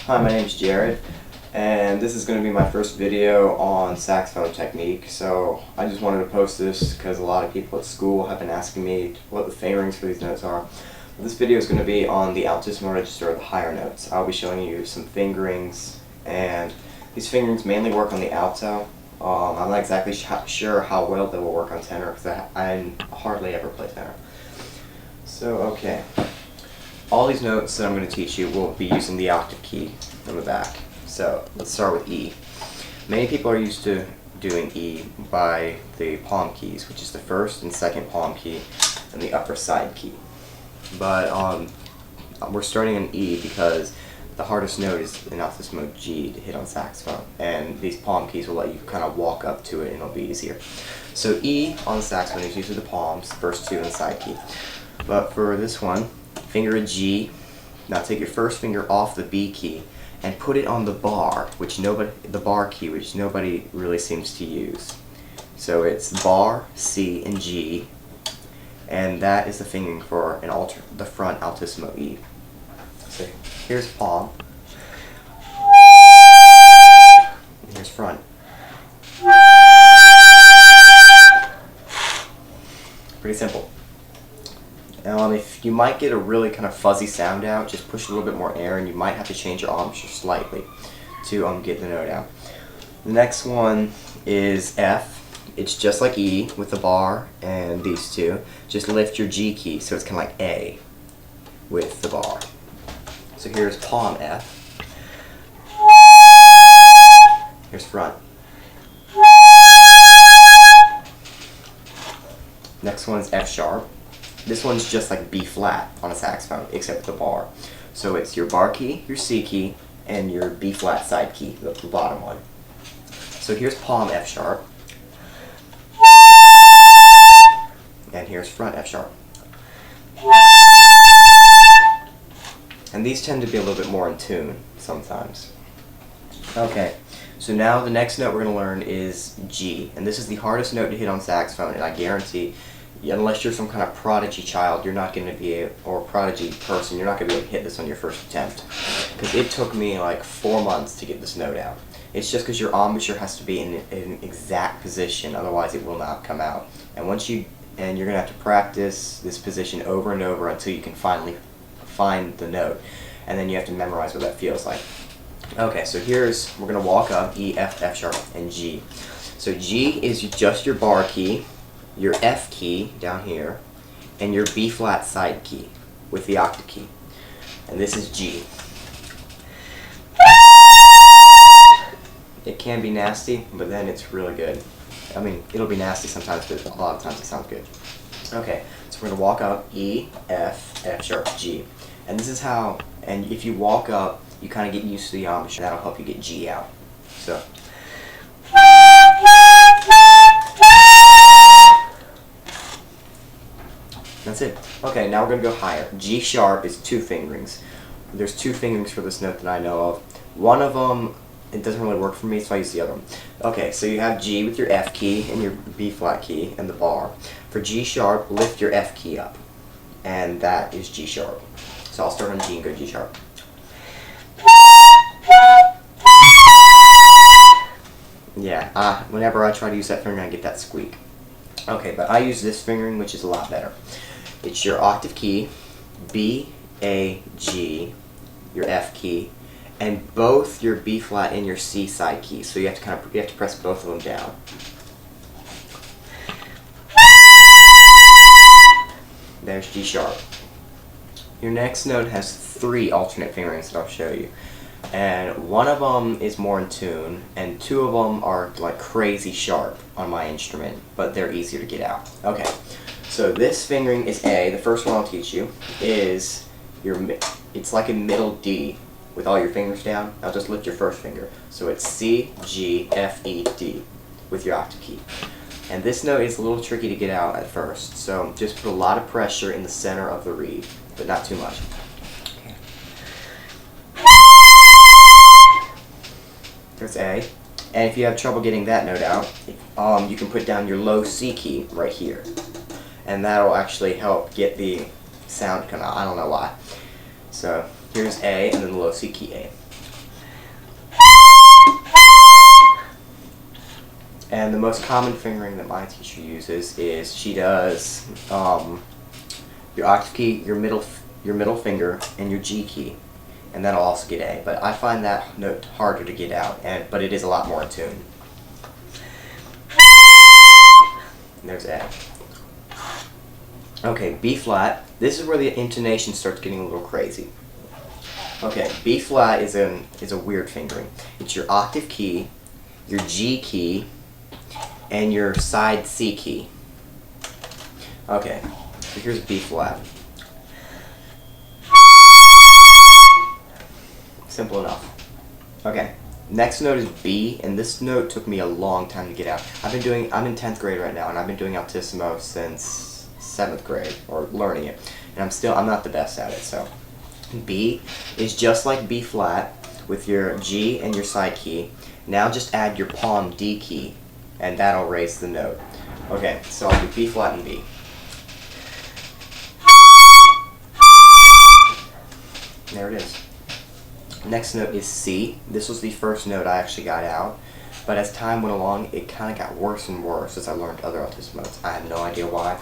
Hi, my name is Jared, and this is going to be my first video on saxophone technique. So I just wanted to post this because a lot of people at school have been asking me what the fingerings for these notes are. This video is going to be on the altissimo register, the higher notes. I'll be showing you some fingerings, and these fingerings mainly work on the alto. I'm not exactly sure how well they will work on tenor because I hardly ever play tenor. So okay. All these notes that I'm going to teach you will be using the octave key on the back. So let's start with E. Many people are used to doing E by the palm keys, which is the first and second palm key and the upper side key. But we're starting in E because the hardest note is in altissimo G to hit on saxophone, and these palm keys will let you kind of walk up to it and it'll be easier. So E on the saxophone is usually the palms, the first two and the side key. But for this one, finger a G. Now take your first finger off the B key and put it on the bar, the bar key, which nobody really seems to use. So it's bar, C, and G, and that is the fingering for the front altissimo E. So here's palm. And here's front. Pretty simple. If you might get a really kind of fuzzy sound out, just push a little bit more air, and you might have to change your embouchure slightly to get the note out. The next one is F. It's just like E with the bar and these two. Just lift your G key, so it's kind of like A with the bar. So here's palm F. Here's front. Next one is F sharp. This one's just like B flat on a saxophone, except with the bar. So it's your bar key, your C key, and your B flat side key, the bottom one. So here's palm F sharp. And here's front F sharp. And these tend to be a little bit more in tune sometimes. Okay, so now the next note we're going to learn is G. And this is the hardest note to hit on saxophone, and I guarantee, unless you're some kind of prodigy child, you're not going to be or prodigy person, you're not going to be able to hit this on your first attempt. Because it took me like 4 months to get this note out. It's just because your embouchure has to be in an exact position, otherwise it will not come out. And you're going to have to practice this position over and over until you can finally find the note. And then you have to memorize what that feels like. Okay, so we're going to walk up E, F, F sharp, and G. So G is just your bar key, your F key down here, and your B flat side key with the octave key. And this is G. It can be nasty, but then it's really good. I mean, it'll be nasty sometimes, but a lot of times it sounds good. Okay, so we're going to walk up E, F, F sharp, G. And this is how, and if you walk up, you kind of get used to the embouchure. That'll help you get G out. So. That's it. Okay, now we're going to go higher. G sharp is 2 fingerings. There's 2 fingerings for this note that I know of. One of them, it doesn't really work for me, so I use the other one. Okay, so you have G with your F key and your B flat key and the bar. For G sharp, lift your F key up, and that is G sharp. So I'll start on G and go G sharp. Yeah, whenever I try to use that fingering, I get that squeak. Okay, but I use this fingering, which is a lot better. It's your octave key, B, A, G, your F key, and both your B flat and your C side key. So you have to press both of them down. There's G sharp. Your next note has 3 alternate fingerings that I'll show you. And one of them is more in tune, and 2 of them are like crazy sharp on my instrument, but they're easier to get out. Okay, so this fingering is A. The first one I'll teach you is it's like a middle D with all your fingers down. Now just lift your first finger. So it's C, G, F, E, D with your octave key. And this note is a little tricky to get out at first, so just put a lot of pressure in the center of the reed, but not too much. There's A. And if you have trouble getting that note out, you can put down your low C key right here. And that'll actually help get the sound to come out. I don't know why. So here's A, and then the low C key A. And the most common fingering that my teacher uses is she does your octave key, your middle finger, and your G key, and that'll also get A. But I find that note harder to get out, but it is a lot more in tune. There's A. Okay, B flat. This is where the intonation starts getting a little crazy. Okay, B flat is a weird fingering. It's your octave key, your G key, and your side C key. Okay, so here's B flat. Simple enough. Okay, next note is B, and this note took me a long time to get out. I'm in 10th grade right now, and I've been doing Altissimo since 7th grade, or learning it, and I'm not the best at it. So B is just like B flat with your G and your side key. Now just add your palm D key, and that'll raise the note. Okay, so I'll do B flat and B. There it is. Next note is C. This was the first note I actually got out, but as time went along, it kind of got worse and worse as I learned other Altissimos. I have no idea why.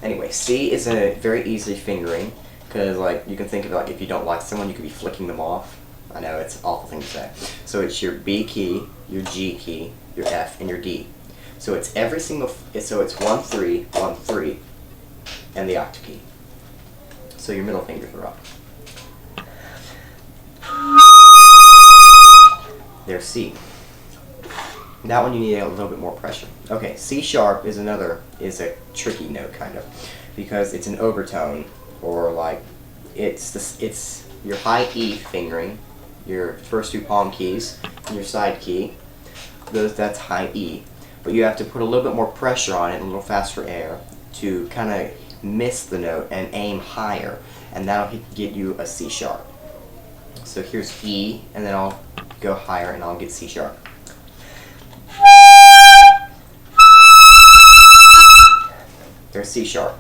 Anyway, C is a very easy fingering, because like you can think of it like if you don't like someone, you could be flicking them off. I know it's an awful thing to say. So it's your B key, your G key, your F, and your D. So it's every single. So it's 1 3 1 3, and the octave key. So your middle fingers are up. There's C. That one you need a little bit more pressure. Okay, C sharp is a tricky note kind of, because it's an overtone, or like it's your high E fingering, your first two palm keys, and your side key. That's high E, but you have to put a little bit more pressure on it, a little faster air, to kind of miss the note and aim higher, and that'll get you a C sharp. So here's E, and then I'll go higher and I'll get C sharp. There's C sharp.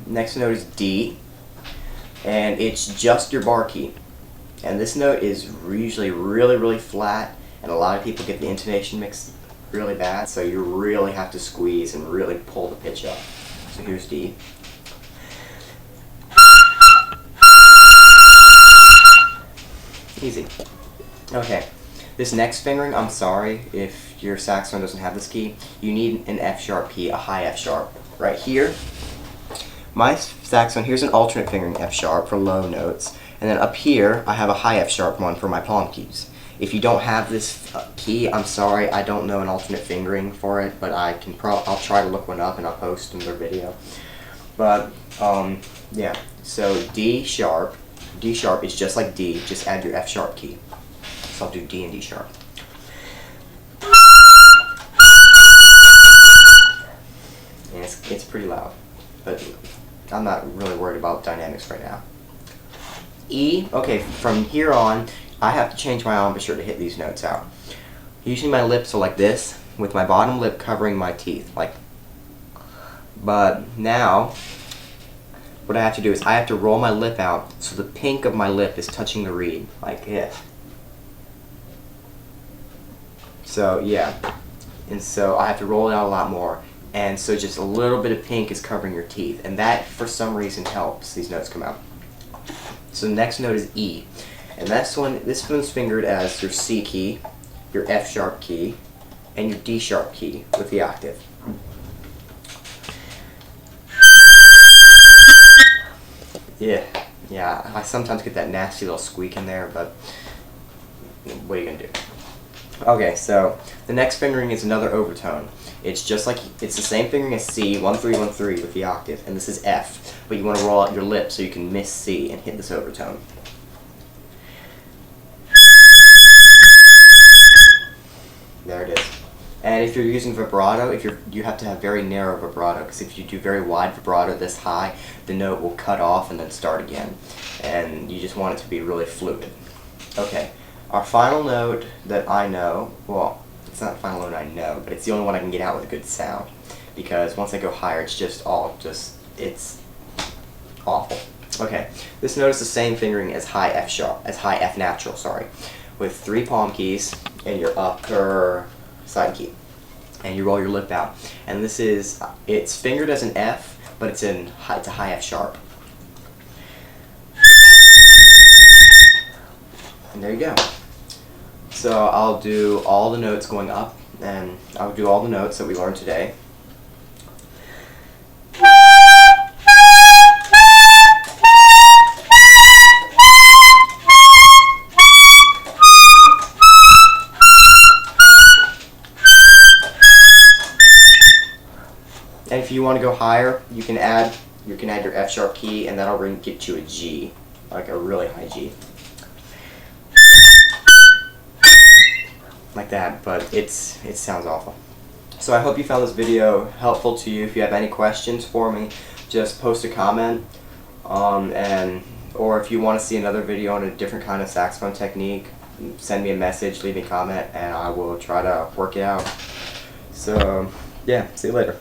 Next note is D, and it's just your bar key. And this note is usually really, really flat, and a lot of people get the intonation mixed really bad, so you really have to squeeze and really pull the pitch up. So here's D. Easy. Okay, this next fingering, I'm sorry if your saxophone doesn't have this key. You need an F sharp key, a high F sharp. Right here, my saxophone, here's an alternate fingering F sharp for low notes, and then up here I have a high F sharp one for my palm keys. If you don't have this key, I'm sorry, I don't know an alternate fingering for it, but I'll try to look one up and I'll post another video. But yeah, so D sharp is just like D, just add your F sharp key. So I'll do D and D sharp. And it's pretty loud, but I'm not really worried about dynamics right now. E, okay, from here on, I have to change my embouchure to hit these notes out. Usually my lips are like this, with my bottom lip covering my teeth, like. But now, what I have to do is I have to roll my lip out so the pink of my lip is touching the reed, like this. So yeah, and so I have to roll it out a lot more, and so just a little bit of pink is covering your teeth, and that for some reason helps these notes come out. So the next note is E, and this one's fingered as your C key, your F sharp key, and your D sharp key with the octave. Yeah, I sometimes get that nasty little squeak in there, but what are you gonna do? Okay, so the next fingering is another overtone. It's the same fingering as C, 1 3 1 3 with the octave, and this is F, but you want to roll out your lip so you can miss C and hit this overtone. There it is. And if you're using vibrato, you have to have very narrow vibrato, because if you do very wide vibrato this high, the note will cut off and then start again. And you just want it to be really fluid. Okay, our final note that I know, well, it's not the final note I know, but it's the only one I can get out with a good sound. Because once I go higher, it's it's awful. Okay, this note is the same fingering as high F natural, sorry, with 3 palm keys and your upper side key. And you roll your lip out. And this is, it's fingered as an F, but it's a high F sharp. And there you go. So I'll do all the notes going up, and I'll do all the notes that we learned today. And if you want to go higher, you can add your F sharp key, and that'll get you a G, like a really high G. Like that, but it sounds awful. So I hope you found this video helpful to you. If you have any questions for me, just post a comment, or if you want to see another video on a different kind of saxophone technique, send me a message, leave me a comment, and I will try to work it out. So yeah, see you later.